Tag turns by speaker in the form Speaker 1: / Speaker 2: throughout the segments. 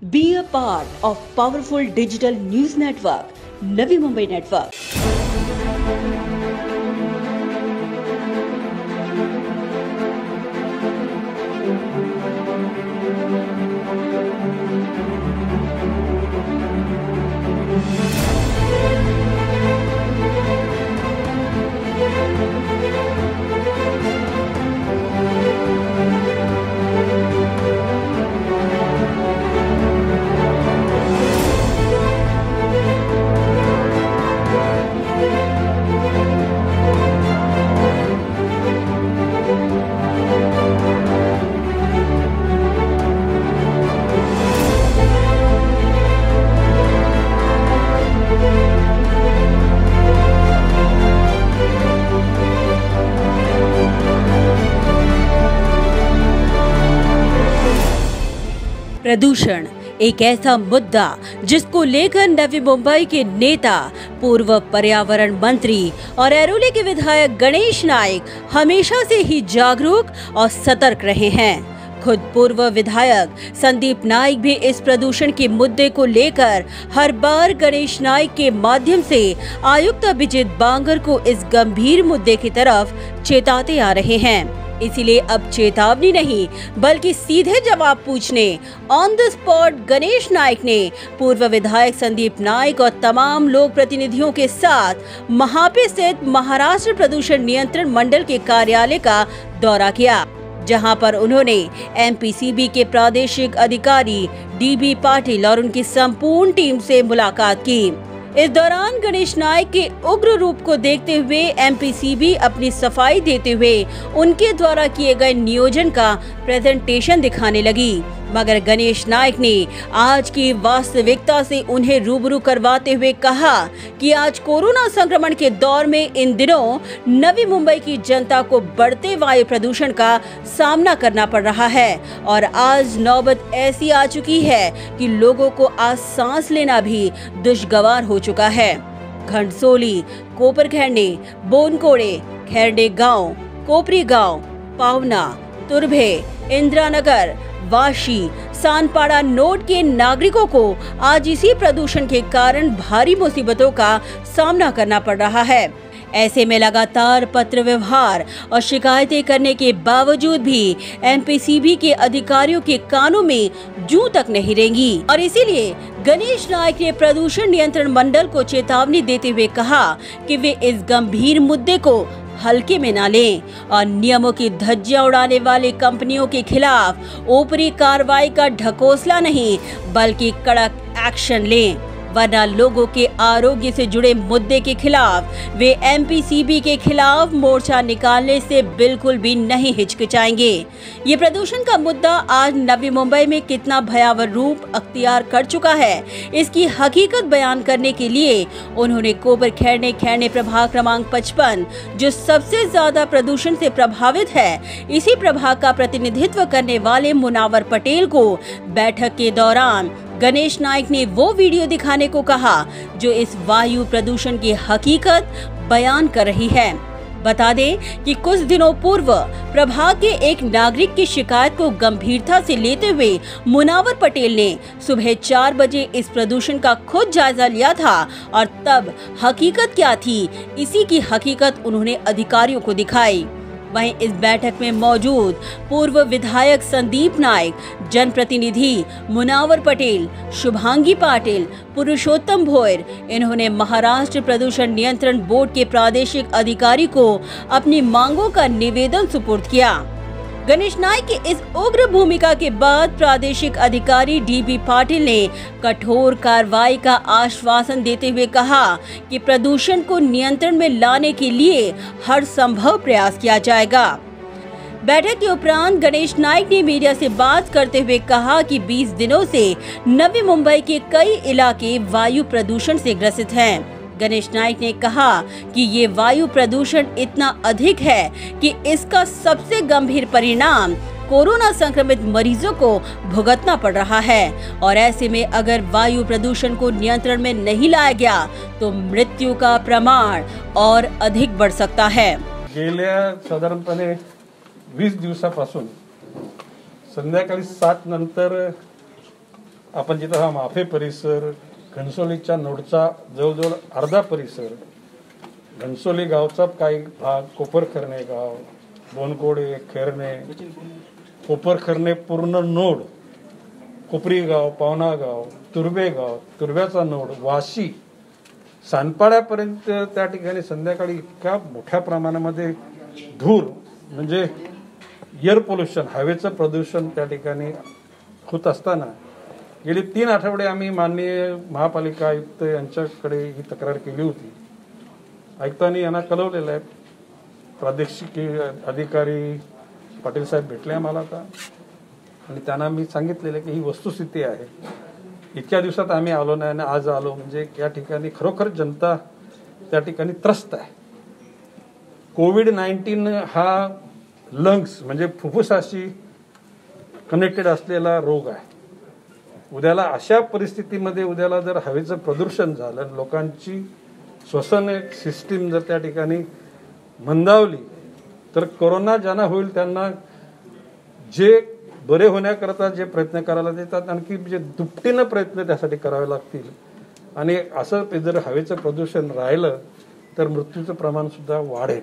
Speaker 1: Be a part of powerful digital news network, Navi Mumbai Network. प्रदूषण एक ऐसा मुद्दा जिसको लेकर नवी मुंबई के नेता, पूर्व पर्यावरण मंत्री और ऐरोली के विधायक गणेश नाइक हमेशा से ही जागरूक और सतर्क रहे हैं। खुद पूर्व विधायक संदीप नाइक भी इस प्रदूषण के मुद्दे को लेकर हर बार गणेश नाइक के माध्यम से आयुक्त अभिजीत बांगर को इस गंभीर मुद्दे की तरफ चेताते आ रहे हैं। इसीलिए अब चेतावनी नहीं बल्कि सीधे जवाब पूछने on the spot Ganesh Naik ने पूर्व विधायक संदीप नाइक और तमाम लोक प्रतिनिधियों के साथ महापे स्थित महाराष्ट्र प्रदूषण नियंत्रण मंडल के कार्यालय का दौरा किया, जहां पर उन्होंने एमपीसीबी के प्रादेशिक अधिकारी डीबी पाटिल और उनकी संपूर्ण टीम से मुलाकात की। इस दौरान गणेश नाइक के उग्र रूप को देखते हुए एमपीसीबी अपनी सफाई देते हुए उनके द्वारा किए गए नियोजन का प्रेजेंटेशन दिखाने लगी, मगर गणेश नाइक ने आज की वास्तविकता से उन्हें रूबरू करवाते हुए कहा कि आज कोरोना संक्रमण के दौर में इन दिनों नवी मुंबई की जनता को बढ़ते वायु प्रदूषण का सामना करना पड़ रहा है और आज नौबत ऐसी आ चुकी है कि लोगों को आज सांस लेना भी दुश्वार हो चुका है। घंटसोली, कोपरखैरणे, बोनकोड़े, खैरडे गांव, कोपरी गांव, पावना, तुर्भे, इंदिरा नगर, वाशी, सानपाड़ा नोड के नागरिकों को आज इसी प्रदूषण के कारण भारी मुसीबतों का सामना करना पड़ रहा है। ऐसे में लगातार पत्र व्यवहार और शिकायतें करने के बावजूद भी एमपीसीबी के अधिकारियों के कानों में जूं तक नहीं रेंगी और इसीलिए गणेश नाइक ने प्रदूषण नियंत्रण मंडल को चेतावनी देते हुए कहा कि वे इस गंभीर मुद्दे को हल्के में न लें और नियमों की धज्जियां उड़ाने वाली कंपनियों के खिलाफ ऊपरी कार्रवाई का ढकोसला नहीं बल्कि कड़क एक्शन लें, वरना लोगों के आरोग्य से जुड़े मुद्दे के खिलाफ वे एमपीसीबी के खिलाफ मोर्चा निकालने से बिल्कुल भी नहीं हिचकिचाएंगे। ये प्रदूषण का मुद्दा आज नवी मुंबई में कितना भयावह रूप अख्तियार कर चुका है, इसकी हकीकत बयान करने के लिए उन्होंने कोपरखैरणे प्रभाग क्रमांक 55 जो सबसे ज्यादा प्रदूषण से प्रभावित है, इसी प्रभाग का प्रतिनिधित्व करने वाले मुनावर पटेल को बैठक के दौरान गणेश नाइक ने वो वीडियो दिखाने को कहा जो इस वायु प्रदूषण की हकीकत बयान कर रही है। बता दें कि कुछ दिनों पूर्व प्रभाग के एक नागरिक की शिकायत को गंभीरता से लेते हुए मुनावर पटेल ने सुबह 4 बजे इस प्रदूषण का खुद जायजा लिया था और तब हकीकत क्या थी, इसी की हकीकत उन्होंने अधिकारियों को दिखाई। वहीं इस बैठक में मौजूद पूर्व विधायक संदीप नाइक, जनप्रतिनिधि मुनावर पटेल, शुभांगी पाटिल, पुरुषोत्तम भोयर, इन्होंने महाराष्ट्र प्रदूषण नियंत्रण बोर्ड के प्रादेशिक अधिकारी को अपनी मांगों का निवेदन सुपुर्द किया। गणेश नाइक की इस उग्र भूमिका के बाद प्रादेशिक अधिकारी डीबी पाटिल ने कठोर कार्रवाई का आश्वासन देते हुए कहा कि प्रदूषण को नियंत्रण में लाने के लिए हर संभव प्रयास किया जाएगा। बैठक के उपरांत गणेश नाइक ने मीडिया से बात करते हुए कहा कि 20 दिनों से नवी मुंबई के कई इलाके वायु प्रदूषण से ग्रसित हैं। गणेश नाइक ने कहा कि ये वायु प्रदूषण इतना अधिक है कि इसका सबसे गंभीर परिणाम कोरोना संक्रमित मरीजों को भुगतना पड़ रहा है और ऐसे में अगर वायु प्रदूषण को नियंत्रण में नहीं लाया गया तो मृत्यु का प्रमाण और अधिक बढ़ सकता है।
Speaker 2: गेल्या साधारणपणे 20 दिवसापासून संध्याकाळी 7 नंतर आपण जिथं हा माफे परिसर, घणसोलीच्या नोडचा जवळजवळ अर्धा परिसर, घणसोली गावचा काही भाग, कोपरखर्णे गाव, बोनकोडे, खेरणे, कोपरखर्णे पूर्ण नोड, कोपरी गाव, पावना गाव, तुर्बे गाव, तुर्ब्याचा नोड, वाशी, सानपाड्यापर्यंत त्या ठिकाणी संध्याकाळी इतक्या मोठ्या प्रमाणामध्ये धूर म्हणजे एअर पोल्युशन, हवेचं प्रदूषण त्या ठिकाणी होत असताना गेली 3 आठवडे आम्ही माननीय महापालिका आयुक्त यांच्याकडे ही तक्रार केली होती. आयुक्तांनी यांना कळवलेलं आहे. प्रादेशिक अधिकारी पाटील साहेब भेटले आम्हाला आता आणि त्यांना मी सांगितलेलं की ही वस्तुस्थिती आहे. इतक्या दिवसात आम्ही आलो नाही आणि आज आलो म्हणजे या ठिकाणी खरोखर जनता त्या ठिकाणी त्रस्त आहे. कोविड-19 हा लंग्स म्हणजे फुफ्फुसाशी कनेक्टेड असलेला रोग आहे. उद्याला अशा परिस्थितीमध्ये उद्याला जर हवेचं प्रदूषण झालं, लोकांची श्वसन सिस्टीम जर त्या ठिकाणी मंदावली तर कोरोना ज्यांना होईल त्यांना जे बरे होण्याकरता जे प्रयत्न करायला देतात आणखी जे दुपटीनं प्रयत्न त्यासाठी करावे लागतील. आणि असं जर हवेचं प्रदूषण राहिलं तर मृत्यूचं प्रमाण सुद्धा वाढेल.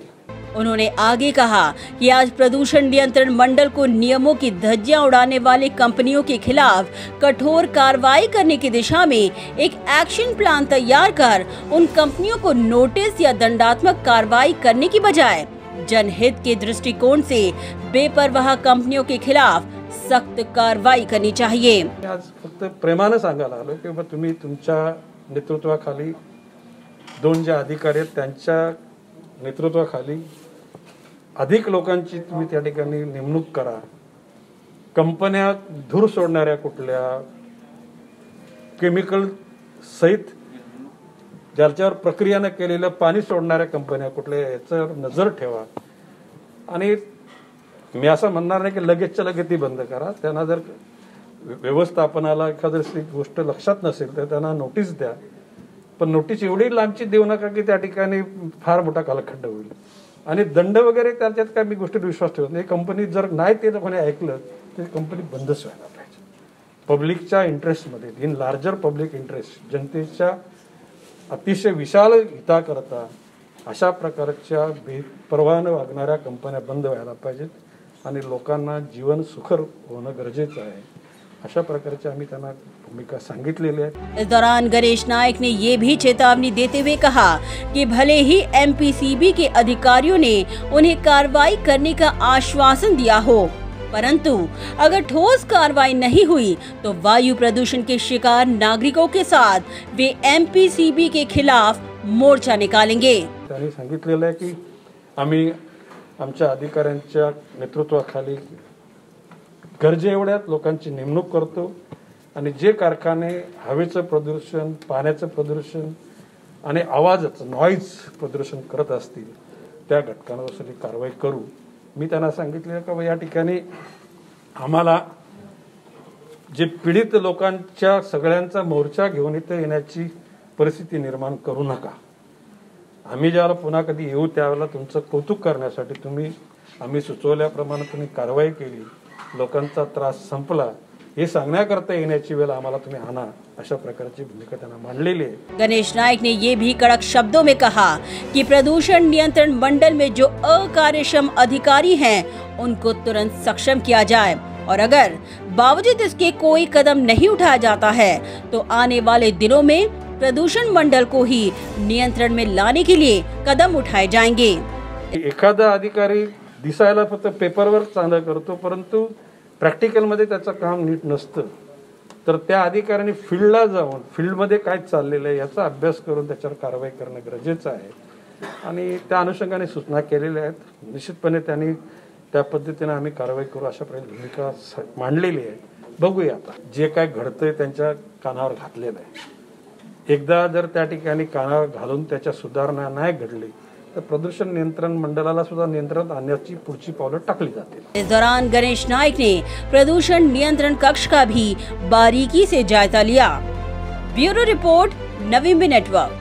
Speaker 1: उन्होंने आगे कहा कि आज प्रदूषण नियंत्रण मंडल को नियमों की धज्जियां उड़ाने वाली कंपनियों के खिलाफ कठोर कार्रवाई करने की दिशा में एक एक्शन प्लान तैयार कर उन कंपनियों को नोटिस या दंडात्मक कार्रवाई करने की बजाय जनहित के दृष्टिकोण से बेपरवाह कंपनियों के खिलाफ सख्त कार्रवाई करनी चाहिए.
Speaker 2: आज फक्त प्रेमानं सांगायला आलो की बाबा तुम्ही तुमच्या नेतृत्वाखाली 2 जे अधिकारी आहेत त्यांच्या नेतृत्वाखाली अधिक लोकांची तुम्ही त्या ठिकाणी नेमणूक करा. कंपन्या धूर सोडणाऱ्या कुठल्या, केमिकल सहित ज्याच्यावर प्रक्रिया न केलेलं पाणी सोडणाऱ्या कंपन्या कुठल्या याच्यावर नजर ठेवा. आणि मी असं म्हणणार नाही की लगेचच्या लगेच ती बंद करा. त्यांना जर व्यवस्थापनाला एखादी गोष्ट लक्षात नसेल तर त्यांना नोटीस द्या. पण नोटीस एवढी लांबची देऊ नका की त्या ठिकाणी फार मोठा कालखंड होईल. आणि दंड वगैरे त्याच्यात काय मी गोष्टीत विश्वास ठेवत नाही. कंपनी जर नाही ते कोणी ऐकलं तर कंपनी बंदच व्हायला पाहिजे. पब्लिकच्या इंटरेस्टमध्ये, इन लार्जर पब्लिक इंटरेस्ट, जनतेच्या अतिशय विशाल हिताकरता अशा प्रकारच्या बेपर्वानं वागणाऱ्या कंपन्या बंद व्हायला पाहिजेत आणि लोकांना जीवन सुखर होणं गरजेचं आहे. अशा प्रकारची आम्ही त्यांना भूमिका सांगितलेली आहे.
Speaker 1: इस दौरान गणेश नायक ने ये भी चेतावनी देते हुए कहा कि भले ही एमपीसीबी के अधिकारियों ने उन्हें कार्रवाई करने का आश्वासन दिया हो, परंतु अगर ठोस कार्रवाई नहीं हुई तो वायु प्रदूषण के शिकार नागरिकों के साथ वे एमपीसीबी के खिलाफ मोर्चा निकालेंगे.
Speaker 2: त्यांनी सांगितलेलं आहे की आम्ही आमच्या अधिकाऱ्यांच्या नेतृत्वाखाली गरजे एवढ्यात लोकांची नेमणूक करतो आणि जे कारखाने हवेचं प्रदूषण, पाण्याचं प्रदूषण आणि आवाजाचं नॉईज प्रदूषण करत असतील त्या घटकांवर कारवाई करू. मी त्यांना सांगितले की या ठिकाणी आम्हाला जे पीडित लोकांच्या सगळ्यांचा मोर्चा घेऊन इथे येण्याची परिस्थिती निर्माण करू नका. आम्ही ज्याला पुन्हा कधी येऊ त्यावेळेला तुमचं कौतुक करण्यासाठी आम्ही सुचवल्याप्रमाणे तुम्ही कारवाई केली, लोकांचा त्रास संपला हे सांगण्याकरता येण्याची वेळ आम्हाला तुम्ही आणा, अशा प्रकारची भूमिका त्यांना मांडलेली आहे.
Speaker 1: गणेश नायक ने ये भी कड़क शब्दों में कहा कि प्रदूषण नियंत्रण मंडल में जो अकार्यक्षम अधिकारी हैं उनको तुरंत सक्षम किया जाए और अगर बावजूद इसके कोई कदम नहीं उठाया जाता है तो आने वाले दिनों में प्रदूषण मंडल को ही नियंत्रण में लाने के लिए कदम उठाए जाएंगे.
Speaker 2: एखादा अधिकारी दिसायला फक्त पेपरवर चांगलं करतो परंतु प्रॅक्टिकलमध्ये त्याचं काम नीट नसतं, तर त्या अधिकाऱ्यांनी फील्डला जाऊन फील्डमध्ये काय चाललेलं आहे याचा अभ्यास करून त्याच्यावर कारवाई करणं गरजेचं आहे. आणि त्या अनुषंगाने सूचना केलेल्या आहेत. निश्चितपणे त्यांनी त्या पद्धतीने आम्ही कारवाई करू अशा प्रकारे भूमिका मांडलेली आहे. बघूया आता जे काय घडतंय त्यांच्या कानावर घातलेलं आहे. एकदा जर त्या ठिकाणी कानावर घालून त्याच्या सुधारणा नाही घडली तो प्रदूषण नियंत्रण मंडलाला सुद्धा नियंत्रण आणण्याची पुढची पावलं टाकली जातील.
Speaker 1: इस दौरान गणेश नायक ने प्रदूषण नियंत्रण कक्ष का भी बारीकी से जायजा लिया. ब्यूरो रिपोर्ट, नवीन नेटवर्क.